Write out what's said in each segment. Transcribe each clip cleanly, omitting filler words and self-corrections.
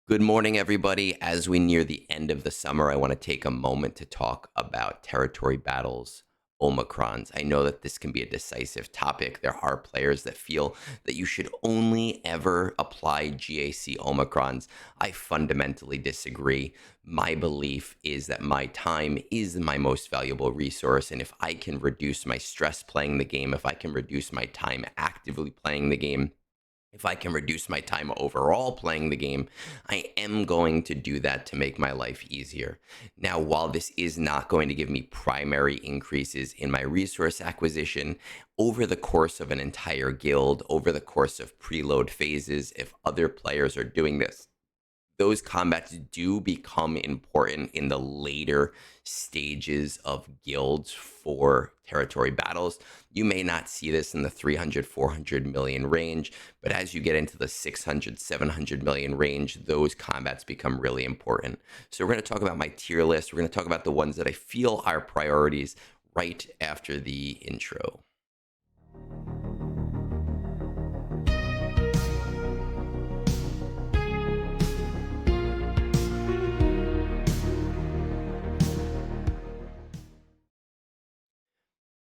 Good morning, everybody. As we near the end of the summer, I want to take a moment to talk about territory battles, omicrons. I know that this can be a decisive topic. There are players that feel that you should only ever apply GAC omicrons. I fundamentally disagree. My belief is that my time is my most valuable resource. And if I can reduce my stress playing the game, if I can reduce my time actively playing the game, if I can reduce my time overall playing the game, I am going to do that to make my life easier. Now, while this is not going to give me primary increases in my resource acquisition over the course of an entire guild, over the course of preload phases, if other players are doing this, those combats do become important in the later stages of guilds for territory battles. You may not see this in the 300, 400 million range, but as you get into the 600, 700 million range, those combats become really important. So we're going to talk about my tier list. We're going to talk about the ones that I feel are priorities right after the intro.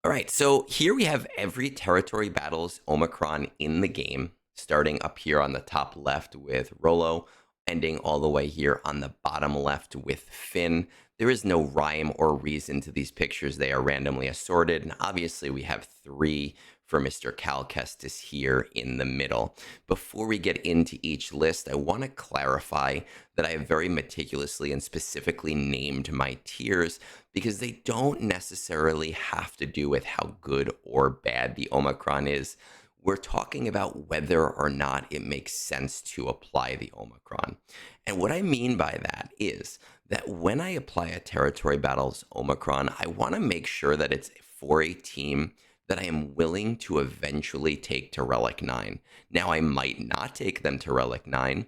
All right, so here we have every territory battles Omicron in the game, starting up here on the top left with Rolo, ending all the way here on the bottom left with Finn. There is no rhyme or reason to these pictures. They are randomly assorted, and obviously we have three for Mr. Cal Kestis here in the middle. Before we get into each list, I want to clarify that I have very meticulously and specifically named my tiers because they don't necessarily have to do with how good or bad the Omicron is. We're talking about whether or not it makes sense to apply the Omicron. And what I mean by that is that when I apply a territory battles Omicron, I want to make sure that it's for a team that I am willing to eventually take to Relic 9. Now, I might not take them to Relic 9.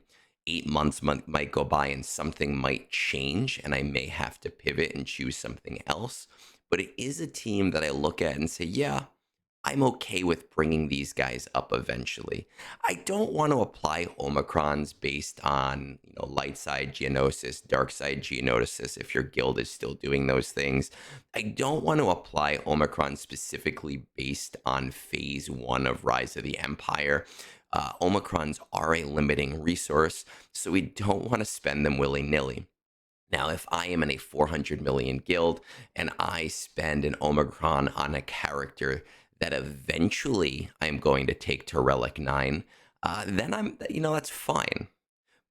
8 months might go by and something might change, and I may have to pivot and choose something else. But it is a team that I look at and say, yeah, I'm okay with bringing these guys up eventually. I don't want to apply Omicrons based on, light side Geonosis, dark side Geonosis, if your guild is still doing those things. I don't want to apply Omicron specifically based on phase 1 of Rise of the Empire. Omicrons are a limiting resource, so we don't want to spend them willy-nilly. Now, if I am in a 400 million guild and I spend an Omicron on a character that eventually I'm going to take to Relic 9, then that's fine.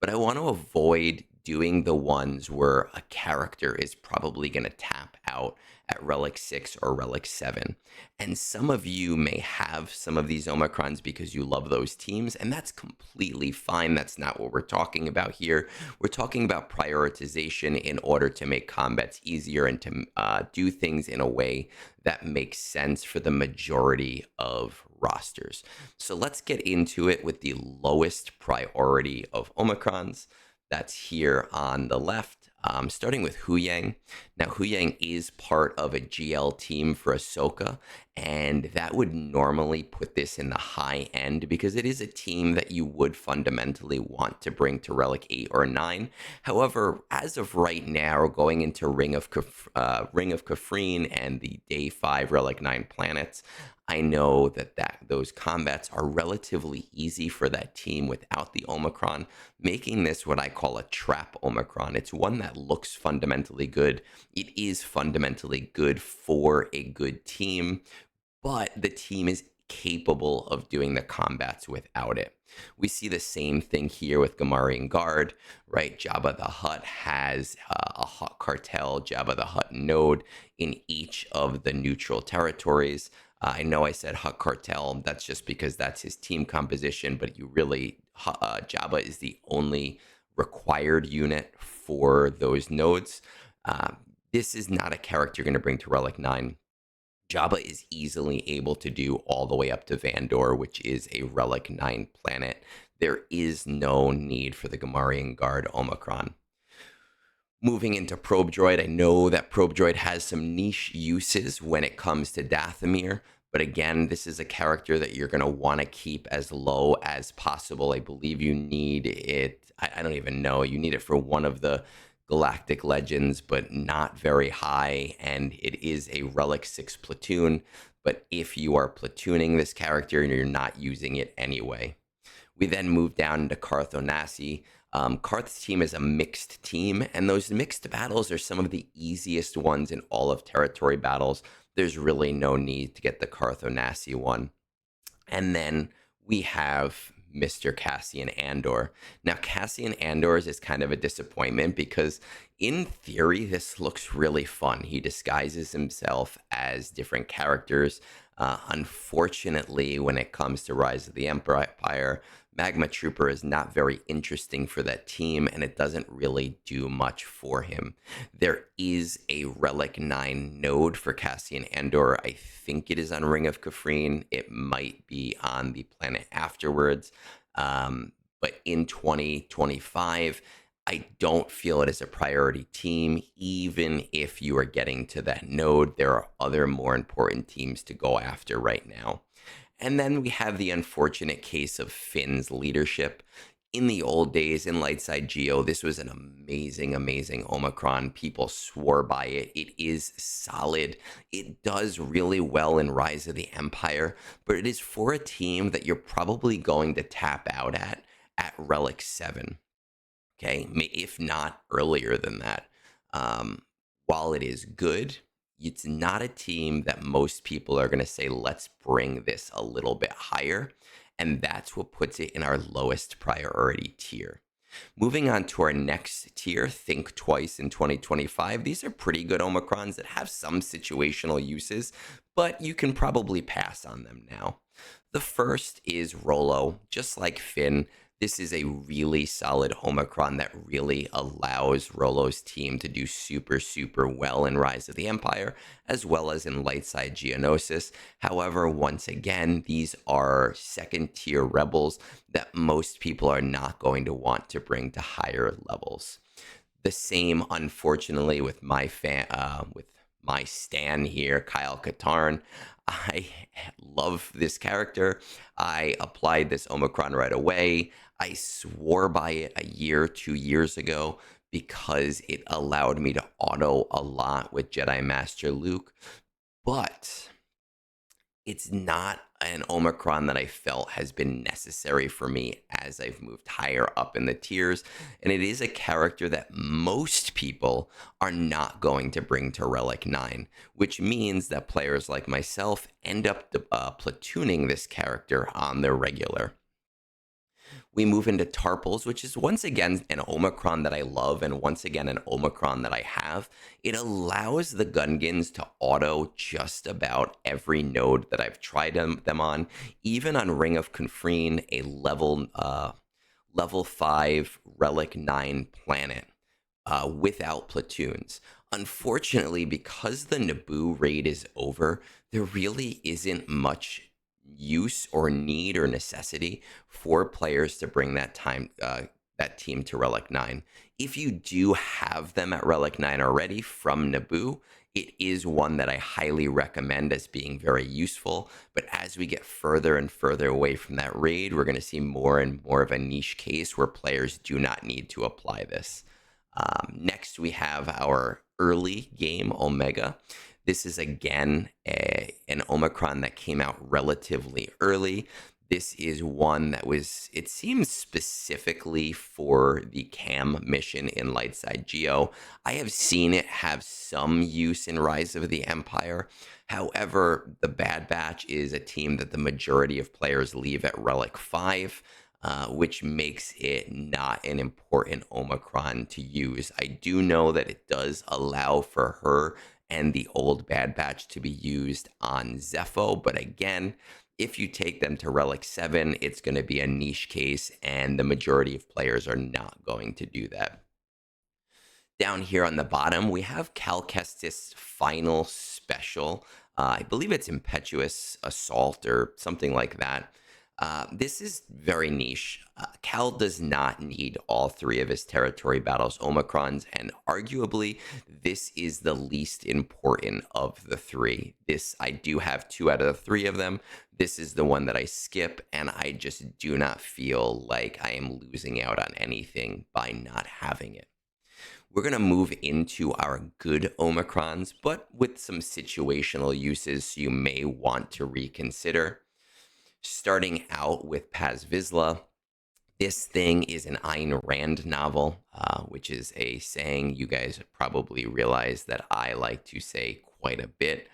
But I want to avoid doing the ones where a character is probably going to tap out at Relic 6 or Relic 7. And some of you may have some of these Omicrons because you love those teams, and that's completely fine. That's not what we're talking about here. We're talking about prioritization in order to make combats easier and to do things in a way that makes sense for the majority of rosters. So let's get into it with the lowest priority of Omicrons. That's here on the left, starting with Huyang. Now, Huyang is part of a GL team for Ahsoka, and that would normally put this in the high end because it is a team that you would fundamentally want to bring to Relic 8 or 9. However, as of right now, going into Ring of Kafrene and the Day 5 Relic 9 planets, I know that those combats are relatively easy for that team without the Omicron, making this what I call a trap Omicron. It's one that looks fundamentally good. It is fundamentally good for a good team, but the team is capable of doing the combats without it. We see the same thing here with Gamorrean Guard, right? Jabba the Hutt has a Hutt cartel, Jabba the Hutt node in each of the neutral territories. I know I said Hutt cartel. That's just because that's his team composition, but Jabba is the only required unit for those nodes. This is not a character you're going to bring to Relic 9. Jabba is easily able to do all the way up to Vandor, which is a Relic 9 planet. There is no need for the Gamorrean Guard Omicron. Moving into Probe Droid, I know that Probe Droid has some niche uses when it comes to Dathomir, but again, this is a character that you're going to want to keep as low as possible. I believe you need it I don't even know. You need it for one of the galactic legends, but not very high. And it is a Relic 6 platoon. But if you are platooning this character and you're not using it anyway, we then move down into Karth Onasi. Karth's team is a mixed team, and those mixed battles are some of the easiest ones in all of territory battles. There's really no need to get the Karth Onasi one. And then we have Mr. Cassian Andor. Now, Cassian Andor's is kind of a disappointment because, in theory, this looks really fun. He disguises himself as different characters. Unfortunately, when it comes to Rise of the Empire, Magma Trooper is not very interesting for that team, and it doesn't really do much for him. There is a Relic 9 node for Cassian Andor. I think it is on Ring of Kafrene. It might be on the planet afterwards. But in 2025, I don't feel it is a priority team, even if you are getting to that node. There are other more important teams to go after right now. And then we have the unfortunate case of Finn's leadership. In the old days, in Lightside Geo, this was an amazing, amazing Omicron. People swore by it. It is solid. It does really well in Rise of the Empire, but it is for a team that you're probably going to tap out at Relic 7. Okay, if not earlier than that. While it is good, it's not a team that most people are going to say, let's bring this a little bit higher. And that's what puts it in our lowest priority tier. Moving on to our next tier, Think Twice in 2025. These are pretty good Omicrons that have some situational uses, but you can probably pass on them now. The first is Rollo. Just like Finn, this is a really solid Omicron that really allows Rollo's team to do super, super well in Rise of the Empire, as well as in Lightside Geonosis. However, once again, these are second-tier rebels that most people are not going to want to bring to higher levels. The same, unfortunately, with my stan here, Kyle Katarn. I love this character. I applied this Omicron right away. I swore by it a year, 2 years ago, because it allowed me to auto a lot with Jedi Master Luke. But it's not an Omicron that I felt has been necessary for me as I've moved higher up in the tiers. And it is a character that most people are not going to bring to Relic 9, which means that players like myself end up platooning this character on their regular. We move into Tarpals, which is once again an Omicron that I love, and once again an Omicron that I have. It allows the Gungans to auto just about every node that I've tried them on, even on Ring of Kafrene, a level 5 Relic 9 planet without platoons. Unfortunately, because the Naboo raid is over, there really isn't much use or need or necessity for players to bring that team to Relic 9. If you do have them at Relic 9 already from Naboo, it is one that I highly recommend as being very useful. But as we get further and further away from that raid, we're going to see more and more of a niche case where players do not need to apply this. Next, we have our early game Omega. This is again an Omicron that came out relatively early. This is one that it seems specifically for the cam mission in Lightside Geo. I have seen it have some use in Rise of the Empire. However, the Bad Batch is a team that the majority of players leave at Relic 5. Which makes it not an important Omicron to use. I do know that it does allow for her and the old Bad Batch to be used on Zepho, but again, if you take them to Relic 7, it's going to be a niche case, and the majority of players are not going to do that. Down here on the bottom, we have Cal Kestis' final special. I believe it's Impetuous Assault or something like that. This is very niche. Cal does not need all three of his territory battles Omicrons, and arguably, this is the least important of the three. I do have two out of the three of them. This is the one that I skip, and I just do not feel like I am losing out on anything by not having it. We're going to move into our good Omicrons, but with some situational uses you may want to reconsider. Starting out with Paz Vizsla. This thing is an Ayn Rand novel, which is a saying you guys probably realize that I like to say quite a bit.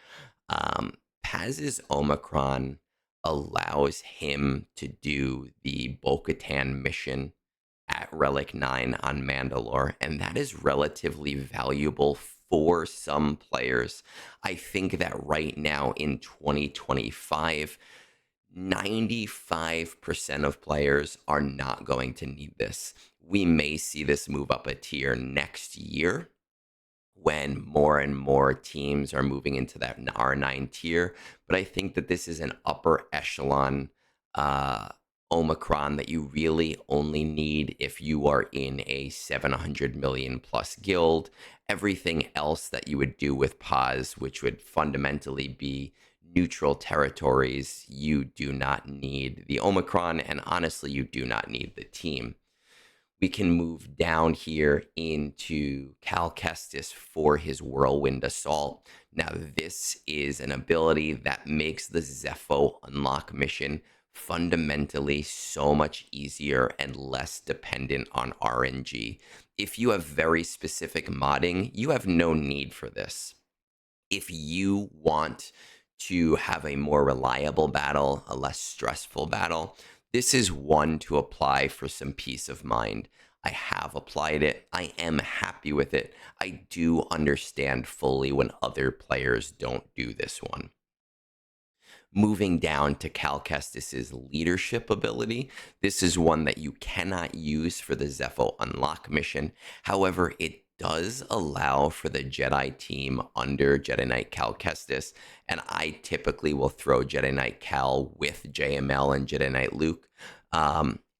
Paz's Omicron allows him to do the Bo-Katan mission at Relic 9 on Mandalore, and that is relatively valuable for some players. I think that right now in 2025, 95% of players are not going to need this. We may see this move up a tier next year when more and more teams are moving into that R9 tier. But I think that this is an upper echelon uh, Omicron that you really only need if you are in a 700 million plus guild. Everything else that you would do with Paz, which would fundamentally be neutral territories, you do not need the Omicron, and honestly, you do not need the team. We can move down here into Cal Kestis for his Whirlwind Assault. Now, this is an ability that makes the Zepho unlock mission fundamentally so much easier and less dependent on RNG. If you have very specific modding, you have no need for this. If you want to have a more reliable battle, a less stressful battle, this is one to apply for some peace of mind. I have applied it. I am happy with it. I do understand fully when other players don't do this one. Moving down to Cal Kestis's leadership ability, this is one that you cannot use for the Zepho unlock mission. However, it does allow for the Jedi team under Jedi Knight Cal Kestis, and I typically will throw Jedi Knight Cal with JML and Jedi Knight Luke.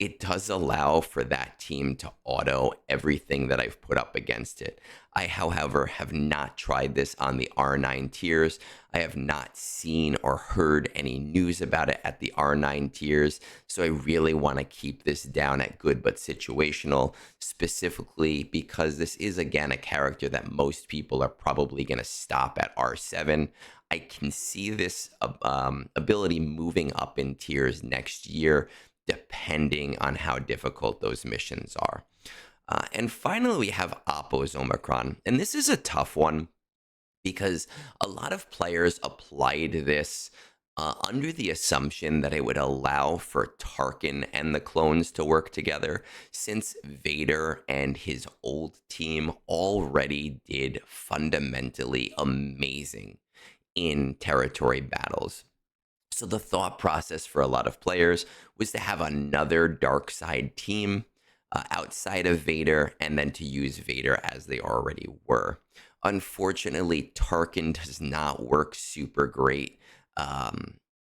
It does allow for that team to auto everything that I've put up against it. I, however, have not tried this on the R9 tiers. I have not seen or heard any news about it at the R9 tiers, so I really want to keep this down at good but situational, specifically because this is, again, a character that most people are probably going to stop at R7. I can see this ability moving up in tiers next year, depending on how difficult those missions are. And finally, we have Oppo's Omicron. And this is a tough one because a lot of players applied this under the assumption that it would allow for Tarkin and the clones to work together, since Vader and his old team already did fundamentally amazing in territory battles. So the thought process for a lot of players was to have another dark side team outside of Vader, and then to use Vader as they already were. Unfortunately, Tarkin does not work super great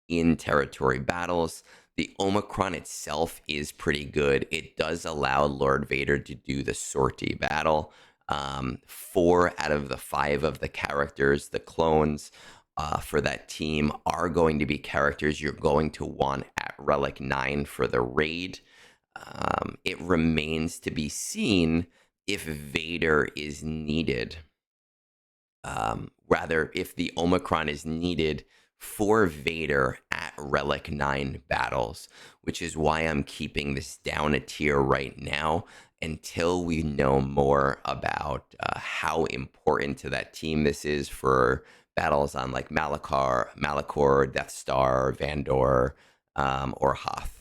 in territory battles. The Omicron itself is pretty good. It does allow Lord Vader to do the sortie battle. 4 out of the 5 of the characters, the clones, for that team are going to be characters you're going to want at Relic 9 for the raid. It remains to be seen if Vader is needed. Rather, if the Omicron is needed for Vader at Relic 9 battles, which is why I'm keeping this down a tier right now until we know more about how important to that team this is for battles on like Malachor, Death Star, Vandor, or Hoth.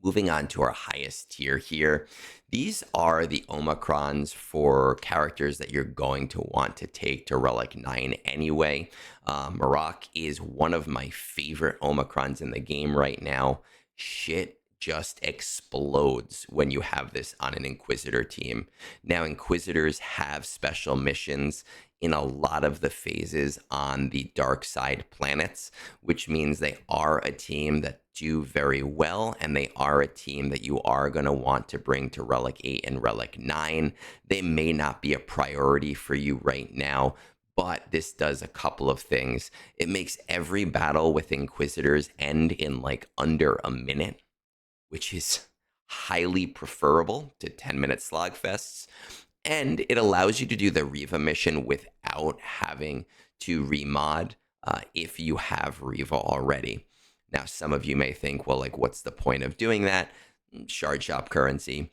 Moving on to our highest tier here. These are the Omicrons for characters that you're going to want to take to Relic 9 anyway. Marok is one of my favorite Omicrons in the game right now. Shit just explodes when you have this on an Inquisitor team. Now, Inquisitors have special missions in a lot of the phases on the dark side planets, which means they are a team that do very well, and they are a team that you are going to want to bring to Relic 8 and Relic 9. They may not be a priority for you right now, but this does a couple of things. It makes every battle with Inquisitors end in like under a minute, which is highly preferable to 10-minute slogfests. And it allows you to do the Riva mission without having to remod if you have Riva already. Now, some of you may think, well, like, what's the point of doing that? Shard shop currency.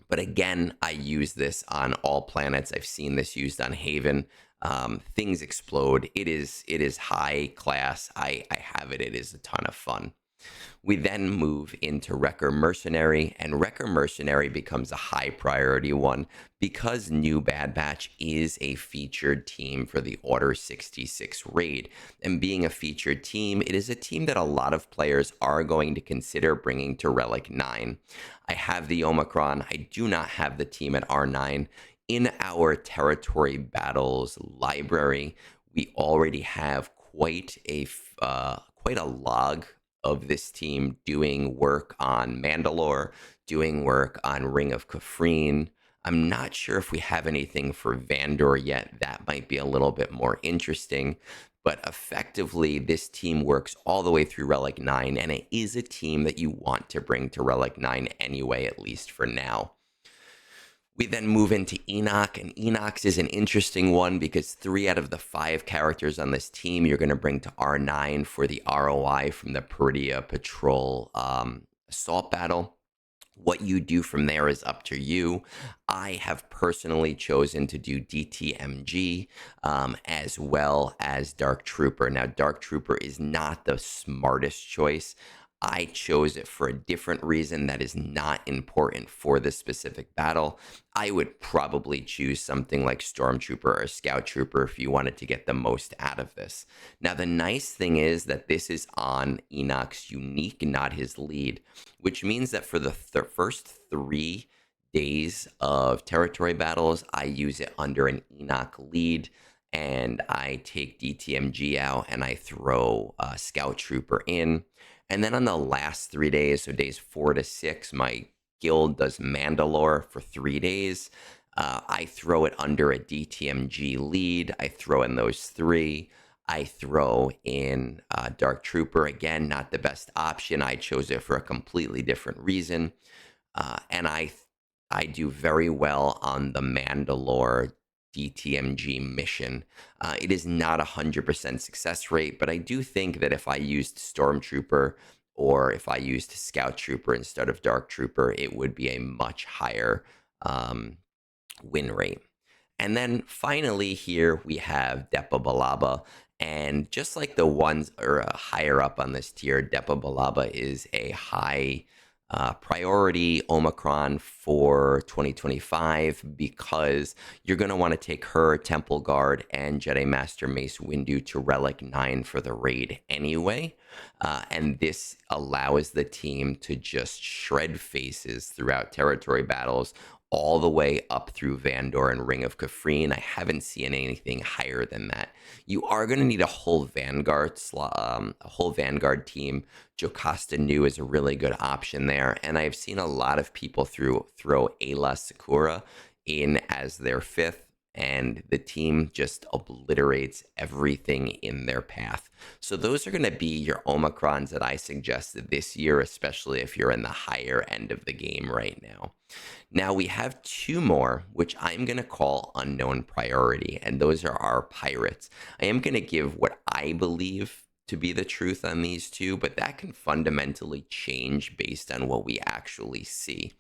But again, I use this on all planets. I've seen this used on Haven. Things explode. It is high class. I have it. It is a ton of fun. We then move into Wrecker Mercenary, and Wrecker Mercenary becomes a high priority one because New Bad Batch is a featured team for the Order 66 raid. And being a featured team, it is a team that a lot of players are going to consider bringing to Relic 9. I have the Omicron. I do not have the team at R9. In our Territory Battles library, we already have quite a log of this team doing work on Mandalore, doing work on Ring of Kafrene. I'm not sure if we have anything for Vandor yet. That might be a little bit more interesting. But effectively, this team works all the way through Relic 9, and it is a team that you want to bring to Relic 9 anyway, at least for now. We then move into Enoch, and Enoch is an interesting one because 3 out of the 5 characters on this team you're going to bring to R9 for the ROI from the Peridea Patrol assault battle. What you do from there is up to you. I have personally chosen to do DTMG as well as Dark Trooper. Now, Dark Trooper is not the smartest choice. I chose it for a different reason that is not important for this specific battle. I would probably choose something like Stormtrooper or Scout Trooper if you wanted to get the most out of this. Now, the nice thing is that this is on Enoch's unique, not his lead, which means that for the first 3 days of territory battles, I use it under an Enoch lead, and I take DTMG out and I throw Scout Trooper in. And then on the last 3 days, so days 4 to 6, my guild does Mandalore for 3 days. I throw it under a DTMG lead. I throw in those 3. I throw in Dark Trooper. Again, not the best option. I chose it for a completely different reason. And I do very well on the Mandalore DTMG mission. It is not 100% success rate, but I do think that if I used Stormtrooper or if I used Scout Trooper instead of Dark Trooper, it would be a much higher win rate. And then finally here we have Depa Balaba. And just like the ones are higher up on this tier, Depa Balaba is a high priority Omicron for 2025 because you're going to want to take her, Temple Guard, and Jedi Master Mace Windu to Relic 9 for the raid anyway. And this allows the team to just shred faces throughout territory battles all the way up through Vandor and Ring of Kafrene. I haven't seen anything higher than that. You are going to need a whole Vanguard team. Jocasta Nu is a really good option there, and I've seen a lot of people throw Ayla Sakura in as their 5th, and the team just obliterates everything in their path. So those are going to be your Omicrons that I suggested this year, especially if you're in the higher end of the game right now. Now we have 2 more, which I'm going to call unknown priority, and those are our pirates. I am going to give what I believe to be the truth on these 2, but that can fundamentally change based on what we actually see.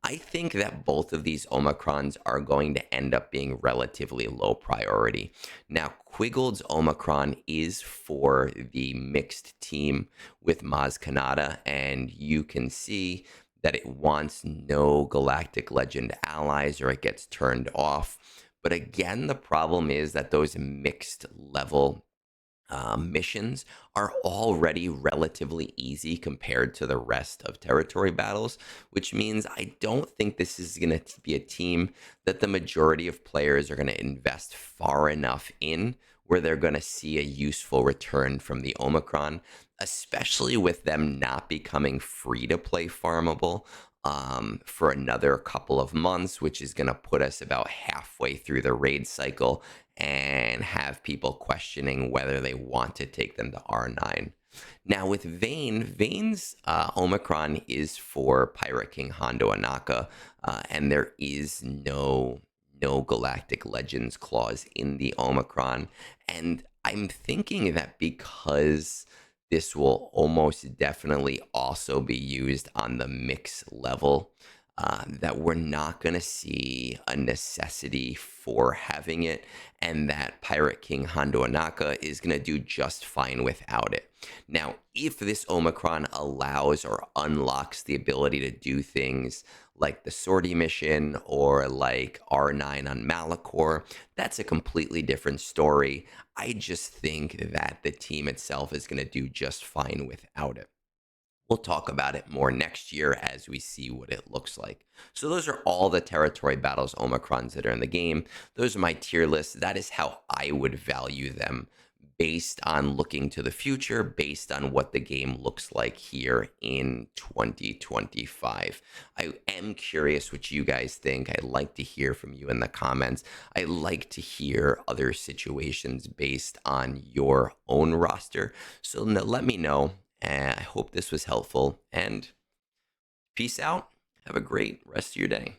I think that both of these Omicrons are going to end up being relatively low priority. Now, Quiggled's Omicron is for the mixed team with Maz Kanata, and you can see that it wants no Galactic Legend allies or it gets turned off. But again, the problem is that those mixed level missions are already relatively easy compared to the rest of territory battles, which means I don't think this is going to be a team that the majority of players are going to invest far enough in where they're going to see a useful return from the Omicron, especially with them not becoming free to play farmable for another couple of months, which is going to put us about halfway through the raid cycle and have people questioning whether they want to take them to R9. Now, with Vane's Omicron is for Pirate King Hondo Anaka, and there is no Galactic Legends clause in the Omicron. And I'm thinking that because this will almost definitely also be used on the mix level, that we're not going to see a necessity for having it, and that Pirate King Hondo Anaka is going to do just fine without it. Now, if this Omicron allows or unlocks the ability to do things like the sortie mission or like R9 on Malachor, that's a completely different story. I just think that the team itself is going to do just fine without it. We'll talk about it more next year as we see what it looks like. So those are all the territory battles Omicrons that are in the game. Those are my tier lists. That is how I would value them based on looking to the future, based on what the game looks like here in 2025. I am curious what you guys think. I'd like to hear from you in the comments. I like to hear other situations based on your own roster. So let me know. And I hope this was helpful, and peace out. Have a great rest of your day.